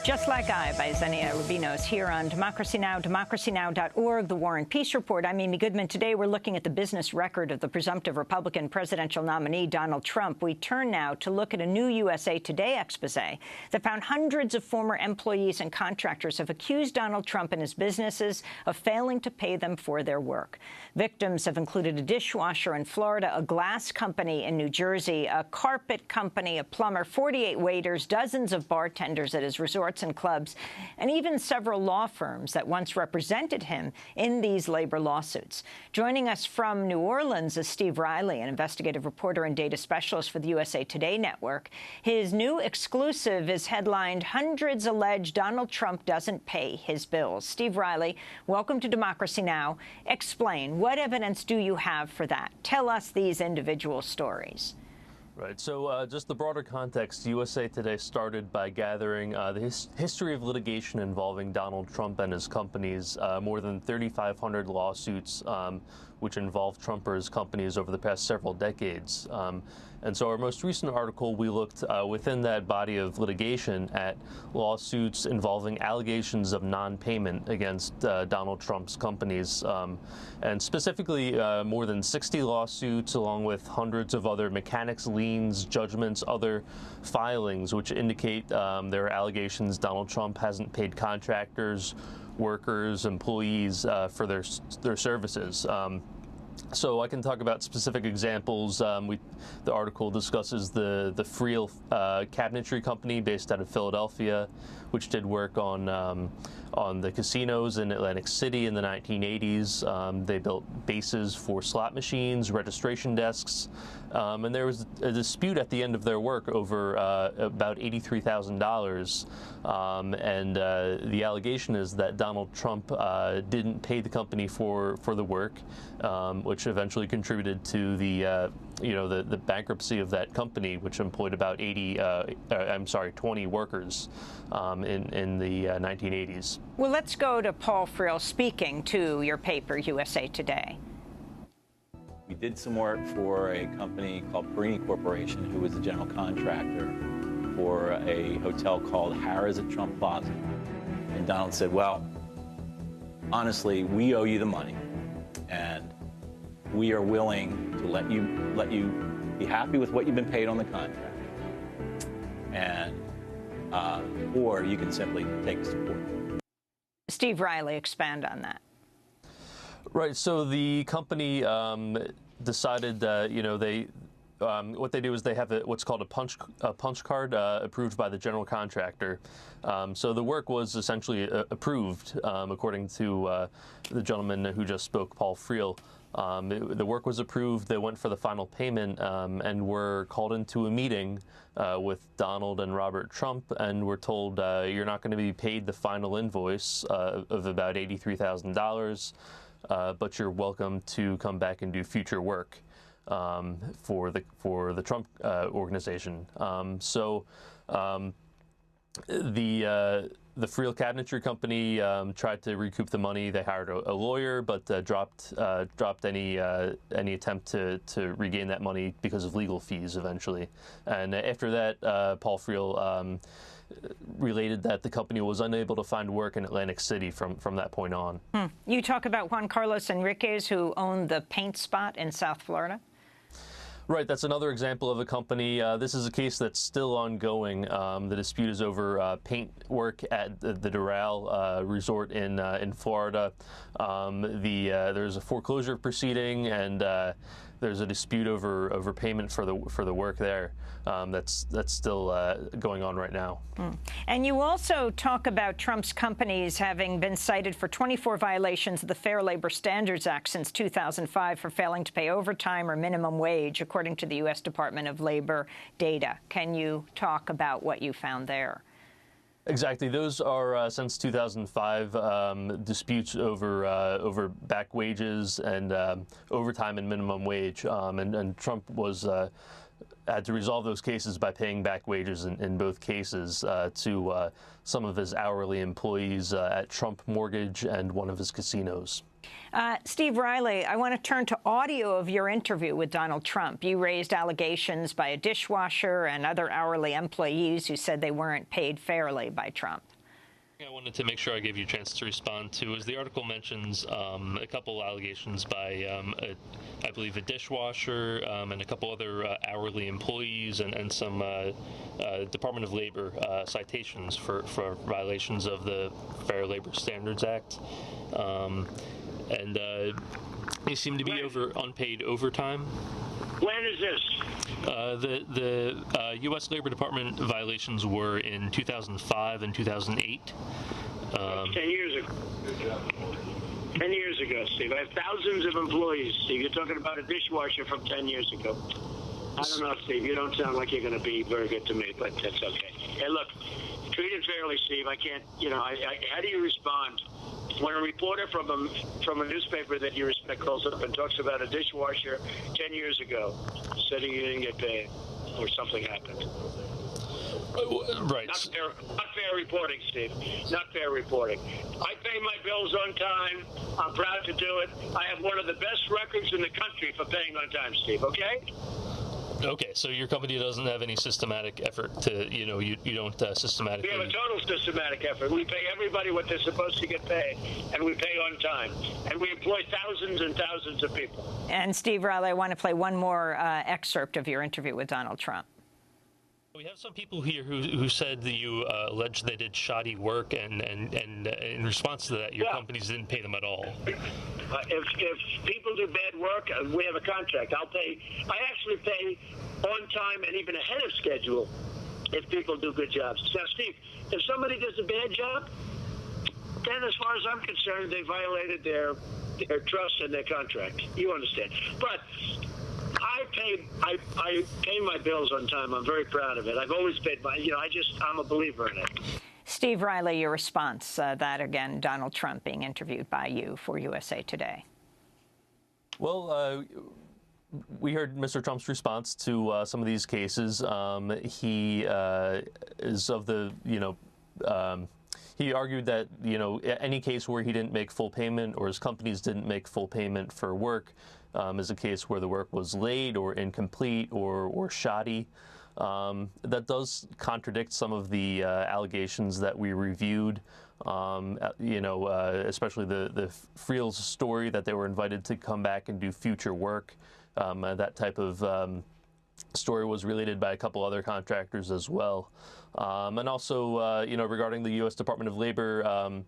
[SPEAKER 1] Just Like I by Xenia Rubinos here on Democracy Now!, democracynow.org, The War and Peace Report. I'm Amy Goodman. Today we're looking at the business record of the presumptive Republican presidential nominee, Donald Trump. We turn now to look at a new USA Today expose that found hundreds of former employees and contractors have accused Donald Trump and his businesses of failing to pay them for their work. Victims have included a dishwasher in Florida, a glass company in New Jersey, a carpet company, a plumber, 48 waiters, dozens of bartenders at his resorts and clubs, and even several law firms that once represented him in these labor lawsuits. Joining us from New Orleans is Steve Riley, an investigative reporter and data specialist for the USA Today network. His new exclusive is headlined, "Hundreds Allege Donald Trump Doesn't Pay His Bills." Steve Riley, welcome to Democracy Now! Explain, what evidence do you have for that? Tell us these individual stories.
[SPEAKER 12] Right. So just the broader context, USA Today started by gathering the history of litigation involving Donald Trump and his companies, more than 3,500 lawsuits which involved Trump or his companies over the past several decades. And so our most recent article, we looked within that body of litigation at lawsuits involving allegations of non-payment against Donald Trump's companies, and specifically more than 60 lawsuits, along with hundreds of other mechanics liens, judgments, other filings, which indicate there are allegations Donald Trump hasn't paid contractors, workers, employees for their services. So I can talk about specific examples. The article discusses the Friel Cabinetry Company based out of Philadelphia, which did work on the casinos in Atlantic City in the 1980s. They built bases for slot machines, registration desks, and there was a dispute at the end of their work over about $83,000. And the allegation is that Donald Trump didn't pay the company for the work, which eventually contributed to the bankruptcy of that company, which employed about 20 workers in the 1980s.
[SPEAKER 1] Well, let's go to Paul Friel speaking to your paper, USA Today.
[SPEAKER 13] We did some work for a company called Perini Corporation, who was a general contractor for a hotel called Harrah's at Trump Plaza. And Donald said, well, honestly, we owe you the money, and we are willing to let you be happy with what you've been paid on the contract, and or you can simply take support.
[SPEAKER 1] Steve Riley, expand on that.
[SPEAKER 12] Right. So the company decided that what they do is they have what's called a punch card approved by the general contractor. So the work was essentially approved, according to the gentleman who just spoke, Paul Friel. The work was approved. They went for the final payment and were called into a meeting with Donald and Robert Trump, and were told you're not going to be paid the final invoice of about $83,000, but you're welcome to come back and do future work for the Trump organization. The Friel Cabinetry Company tried to recoup the money. They hired a lawyer, but dropped any attempt to regain that money because of legal fees eventually. And after that, Paul Friel related that the company was unable to find work in Atlantic City from that point on.
[SPEAKER 1] You talk about Juan Carlos Enriquez, who owned the paint spot in South Florida?
[SPEAKER 12] Right, that's another example of a company. This is a case that's still ongoing. The dispute is over paint work at the Doral Resort in Florida. There's a foreclosure proceeding, and there's a dispute over payment for the work there. That's still going on right now.
[SPEAKER 1] And you also talk about Trump's companies having been cited for 24 violations of the Fair Labor Standards Act since 2005 for failing to pay overtime or minimum wage, according to the U.S. Department of Labor data. Can you talk about what you found there?
[SPEAKER 12] Exactly. Those are since 2005 disputes over back wages and overtime and minimum wage, and Trump had to resolve those cases by paying back wages in both cases to some of his hourly employees at Trump Mortgage and one of his casinos.
[SPEAKER 1] Steve Riley, I want to turn to audio of your interview with Donald Trump. You raised allegations by a dishwasher and other hourly employees who said they weren't paid fairly by Trump.
[SPEAKER 12] I wanted to make sure I gave you a chance to respond to, as the article mentions, a couple allegations by, I believe, a dishwasher and a couple other hourly employees and some Department of Labor citations for violations of the Fair Labor Standards Act. And they seem to be over unpaid overtime.
[SPEAKER 14] When is this?
[SPEAKER 12] The U.S. Labor Department violations were in 2005 and 2008.
[SPEAKER 14] 10 years ago. 10 years ago, Steve. I have thousands of employees, Steve. You're talking about a dishwasher from 10 years ago. I don't know, Steve. You don't sound like you're going to be very good to me, but that's okay. Hey, look, treat it fairly, Steve. I can't, how do you respond when a reporter from a newspaper that you respect calls up and talks about a dishwasher 10 years ago, said he didn't get paid or something happened?
[SPEAKER 12] Right.
[SPEAKER 14] Not fair reporting, Steve. Not fair reporting. I pay my bills on time. I'm proud to do it. I have one of the best records in the country for paying on time, Steve, okay?
[SPEAKER 12] Okay, so your company doesn't have any systematic effort to, you don't systematically...
[SPEAKER 14] We have a total systematic effort. We pay everybody what they're supposed to get paid, and we pay on time. And we employ thousands and thousands of people.
[SPEAKER 1] And Steve Riley, I want to play one more excerpt of your interview with Donald Trump.
[SPEAKER 12] We have some people here who said that you alleged they did shoddy work, and in response to that, your companies didn't pay them at all.
[SPEAKER 14] If people do bad work, we have a contract. I actually pay on time and even ahead of schedule if people do good jobs. Now, Steve, if somebody does a bad job, then as far as I'm concerned, they violated their trust and their contract. You understand. But I pay my bills on time. I'm very proud of it. I've always paid I'm a believer in it.
[SPEAKER 1] Steve Riley, your response, that again, Donald Trump being interviewed by you for USA Today.
[SPEAKER 12] Well, we heard Mr. Trump's response to some of these cases. He is of the, he argued that, any case where he didn't make full payment or his companies didn't make full payment for work is a case where the work was late or incomplete or shoddy. That does contradict some of the allegations that we reviewed, especially the Friel's story that they were invited to come back and do future work. That type of story was related by a couple other contractors as well. And also, regarding the U.S. Department of Labor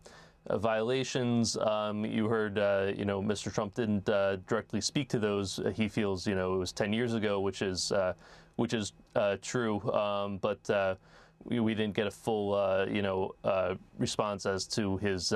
[SPEAKER 12] violations, you heard, Mr. Trump didn't directly speak to those. He feels, it was 10 years ago, which is true. But we didn't get a full, response as to his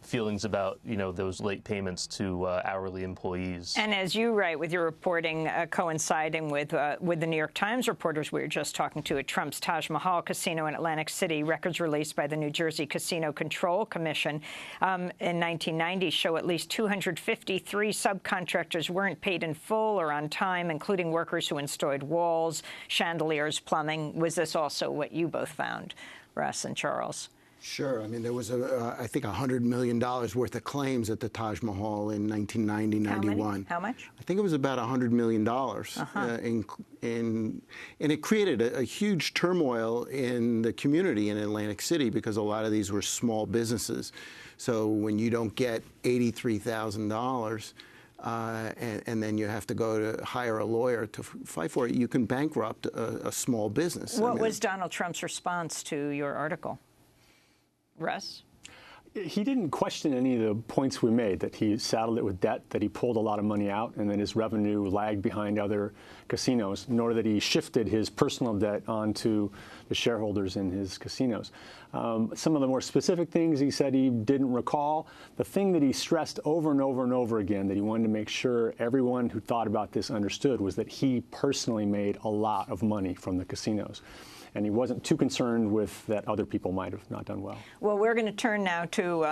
[SPEAKER 12] feelings about, those late payments to hourly employees.
[SPEAKER 1] And as you write with your reporting coinciding with the New York Times reporters we were just talking to at Trump's Taj Mahal Casino in Atlantic City, records released by the New Jersey Casino Control Commission in 1990 show at least 253 subcontractors weren't paid in full or on time, including workers who installed walls, chandeliers, plumbing. Was this also what you both found, Russ and Charles?
[SPEAKER 10] Sure. I mean, there was, I think, $100 million worth of claims at the Taj Mahal in 1990, 91.
[SPEAKER 1] How much?
[SPEAKER 10] I think it was about $100 million. And it created a huge turmoil in the community in Atlantic City because a lot of these were small businesses. So when you don't get $83,000, and then you have to go to hire a lawyer to fight for it, you can bankrupt a small business.
[SPEAKER 1] What was Donald Trump's response to your article? Russ?
[SPEAKER 9] He didn't question any of the points we made, that he saddled it with debt, that he pulled a lot of money out, and that his revenue lagged behind other casinos, nor that he shifted his personal debt onto the shareholders in his casinos. Some of the more specific things he said he didn't recall. The thing that he stressed over and over and over again that he wanted to make sure everyone who thought about this understood was that he personally made a lot of money from the casinos. And he wasn't too concerned with that other people might have not done well.
[SPEAKER 1] Well, we're going to turn now to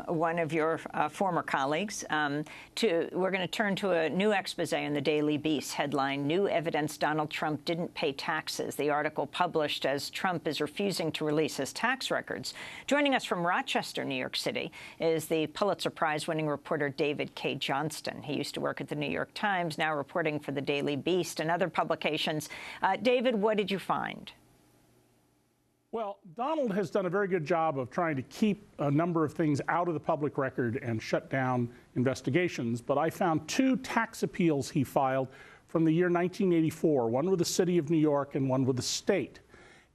[SPEAKER 1] one of your former colleagues. We're going to turn to a new expose in the Daily Beast, headline, New Evidence Donald Trump Didn't Pay Taxes. The article published as Trump is refusing to release his tax records. Joining us from Rochester, New York City, is the Pulitzer Prize-winning reporter David Cay Johnston. He used to work at the New York Times, now reporting for the Daily Beast and other publications. David, what did you find?
[SPEAKER 15] Well, Donald has done a very good job of trying to keep a number of things out of the public record and shut down investigations, but I found two tax appeals he filed from the year 1984, one with the city of New York and one with the state.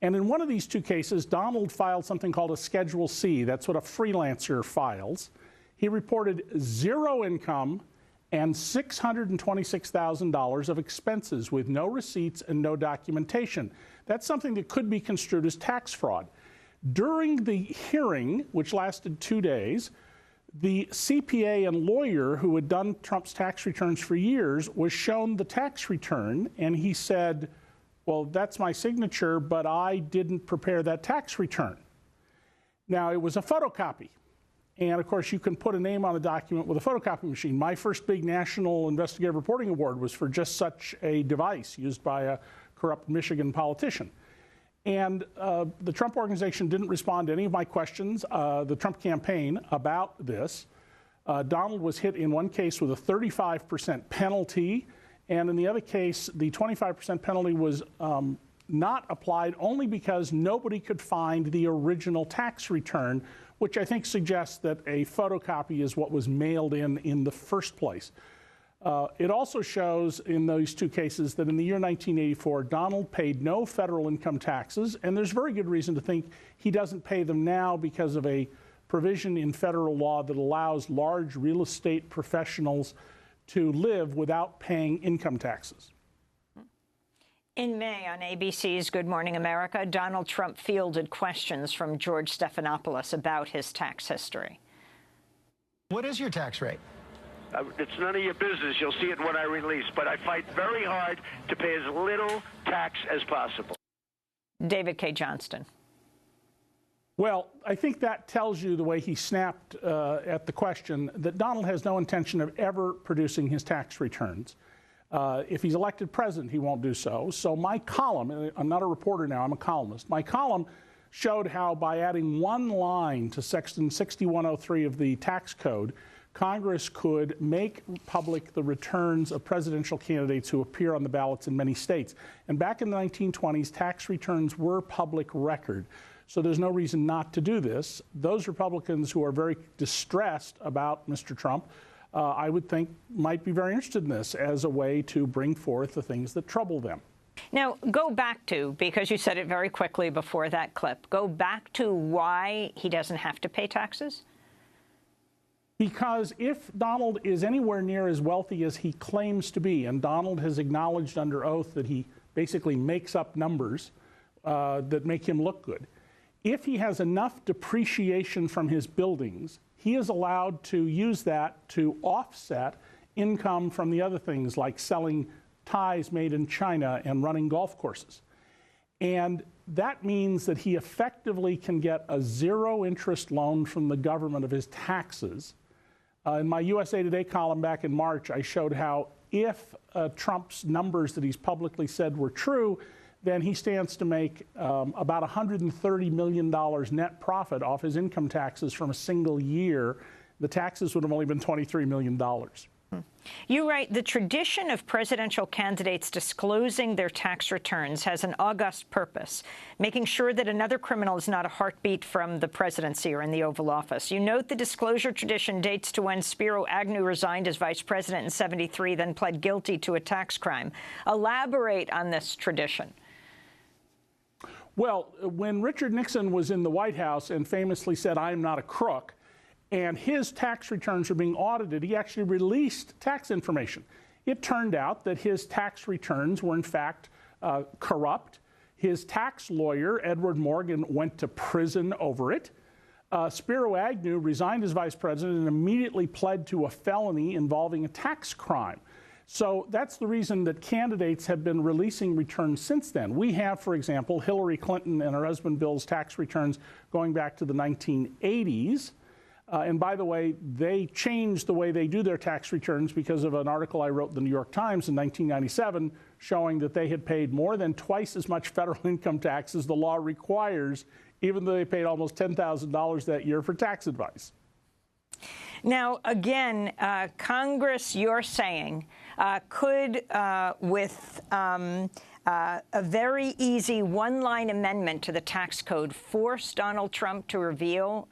[SPEAKER 15] And in one of these two cases, Donald filed something called a Schedule C. That's what a freelancer files. He reported zero income and $626,000 of expenses with no receipts and no documentation. That's something that could be construed as tax fraud. During the hearing, which lasted 2 days, the CPA and lawyer who had done Trump's tax returns for years was shown the tax return, and he said, well, that's my signature, but I didn't prepare that tax return. Now, it was a photocopy. And, of course, you can put a name on a document with a photocopy machine. My first big National Investigative Reporting Award was for just such a device used by a corrupt Michigan politician. And the Trump Organization didn't respond to any of my questions, the Trump campaign, about this. Donald was hit in one case with a 35% penalty, and in the other case, the 25% penalty was not applied only because nobody could find the original tax return, which I think suggests that a photocopy is what was mailed in the first place. It also shows in those two cases that in the year 1984, Donald paid no federal income taxes, and there's very good reason to think he doesn't pay them now because of a provision in federal law that allows large real estate professionals to live without paying income taxes.
[SPEAKER 1] In May, on ABC's Good Morning America, Donald Trump fielded questions from George Stephanopoulos about his tax history.
[SPEAKER 16] What is your tax rate?
[SPEAKER 14] It's none of your business. You'll see it when I release. But I fight very hard to pay as little tax as possible.
[SPEAKER 1] David Cay Johnston.
[SPEAKER 15] Well, I think that tells you the way he snapped at the question that Donald has no intention of ever producing his tax returns. If he's elected president, he won't do so. So my column, I'm not a reporter now, I'm a columnist. My column showed how by adding one line to Section 6103 of the tax code, Congress could make public the returns of presidential candidates who appear on the ballots in many states. And back in the 1920s, tax returns were public record. So there's no reason not to do this. Those Republicans who are very distressed about Mr. Trump, I would think might be very interested in this as a way to bring forth the things that trouble them.
[SPEAKER 1] Now, go back to, because you said it very quickly before that clip, go back to why he doesn't have to pay taxes?
[SPEAKER 15] Because if Donald is anywhere near as wealthy as he claims to be, and Donald has acknowledged under oath that he basically makes up numbers that make him look good, If he has enough depreciation from his buildings, he is allowed to use that to offset income from the other things like selling ties made in China and running golf courses. And that means that he effectively can get a zero-interest loan from the government of his taxes. In my USA Today column back in March, I showed how if Trump's numbers that he's publicly said were true, then he stands to make about $130 million net profit off his income taxes from a single year. The taxes would have only been $23 million.
[SPEAKER 1] You write, the tradition of presidential candidates disclosing their tax returns has an august purpose, making sure that another criminal is not a heartbeat from the presidency or in the Oval Office. You note the disclosure tradition dates to when Spiro Agnew resigned as vice president in '73, then pled guilty to a tax crime. Elaborate on this tradition.
[SPEAKER 15] Well, when Richard Nixon was in the White House and famously said, "I am not a crook," and his tax returns were being audited, he actually released tax information. It turned out that his tax returns were, in fact, corrupt. His tax lawyer, Edward Morgan, went to prison over it. Spiro Agnew resigned as vice president and immediately pled to a felony involving a tax crime. So that's the reason that candidates have been releasing returns since then. We have, for example, Hillary Clinton and her husband Bill's tax returns going back to the 1980s. And by the way, they changed the way they do their tax returns because of an article I wrote in the New York Times in 1997 showing that they had paid more than twice as much federal income tax as the law requires, even though they paid almost $10,000 that year for tax advice.
[SPEAKER 1] Now, again, Congress, you're saying, could, with a very easy one-line amendment to the tax code, force Donald Trump to reveal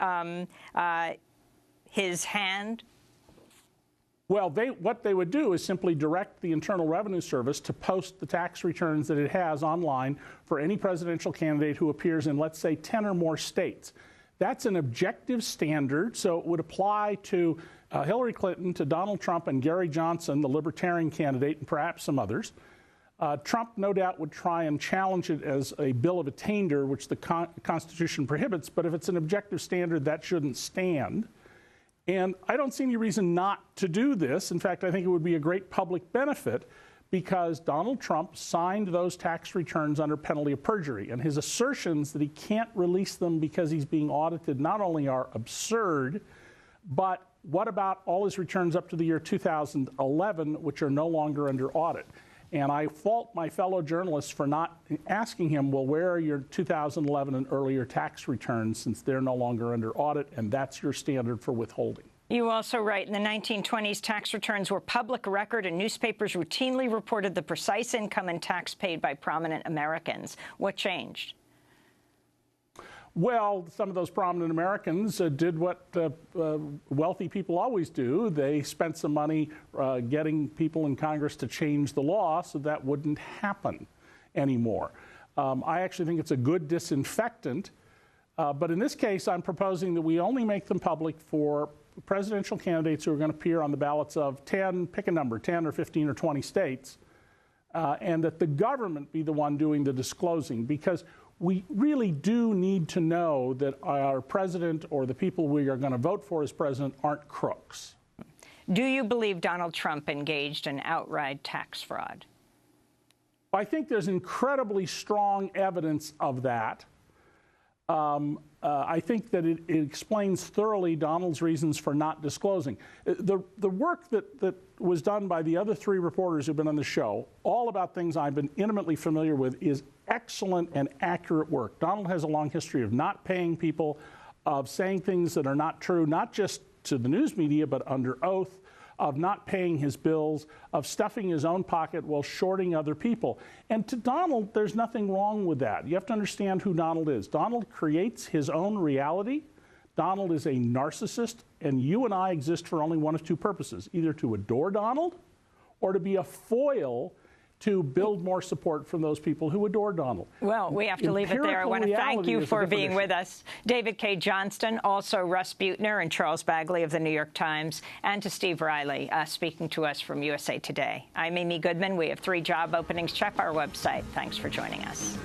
[SPEAKER 1] his hand?
[SPEAKER 15] Well, what they would do is simply direct the Internal Revenue Service to post the tax returns that it has online for any presidential candidate who appears in, let's say, 10 or more states. That's an objective standard, so it would apply to Hillary Clinton, to Donald Trump, and Gary Johnson, the Libertarian candidate, and perhaps some others. Trump, no doubt, would try and challenge it as a bill of attainder, which the Constitution prohibits, but if it's an objective standard, that shouldn't stand. And I don't see any reason not to do this. In fact, I think it would be a great public benefit because Donald Trump signed those tax returns under penalty of perjury. And his assertions that he can't release them because he's being audited not only are absurd, but what about all his returns up to the year 2011, which are no longer under audit? And I fault my fellow journalists for not asking him, well, where are your 2011 and earlier tax returns since they're no longer under audit, and that's your standard for withholding.
[SPEAKER 1] You also write, in the 1920s, tax returns were public record, and newspapers routinely reported the precise income and tax paid by prominent Americans. What changed?
[SPEAKER 15] Well, some of those prominent Americans did what wealthy people always do. They spent some money getting people in Congress to change the law so that wouldn't happen anymore. I actually think it's a good disinfectant, but in this case, I'm proposing that we only make them public for presidential candidates who are going to appear on the ballots of 10, pick a number, 10 or 15 or 20 states, and that the government be the one doing the disclosing, because we really do need to know that our president or the people we are going to vote for as president aren't crooks.
[SPEAKER 1] Do you believe Donald Trump engaged in outright tax fraud?
[SPEAKER 15] I think there's incredibly strong evidence of that. I think that it explains thoroughly Donald's reasons for not disclosing. The work that was done by the other three reporters who've been on the show, all about things I've been intimately familiar with, is excellent and accurate work. Donald has a long history of not paying people, of saying things that are not true, not just to the news media, but under oath, of not paying his bills, of stuffing his own pocket while shorting other people. And to Donald, there's nothing wrong with that. You have to understand who Donald is. Donald creates his own reality. Donald is a narcissist, and you and I exist for only one of two purposes, either to adore Donald or to be a foil to build more support from those people who adore Donald.
[SPEAKER 1] Well, we have to leave it there. I want to thank you for being with us. David Cay Johnston, also Russ Buettner and Charles Bagley of the New York Times, and to Steve Riley, speaking to us from USA Today. I'm Amy Goodman. We have 3 job openings. Check our website. Thanks for joining us.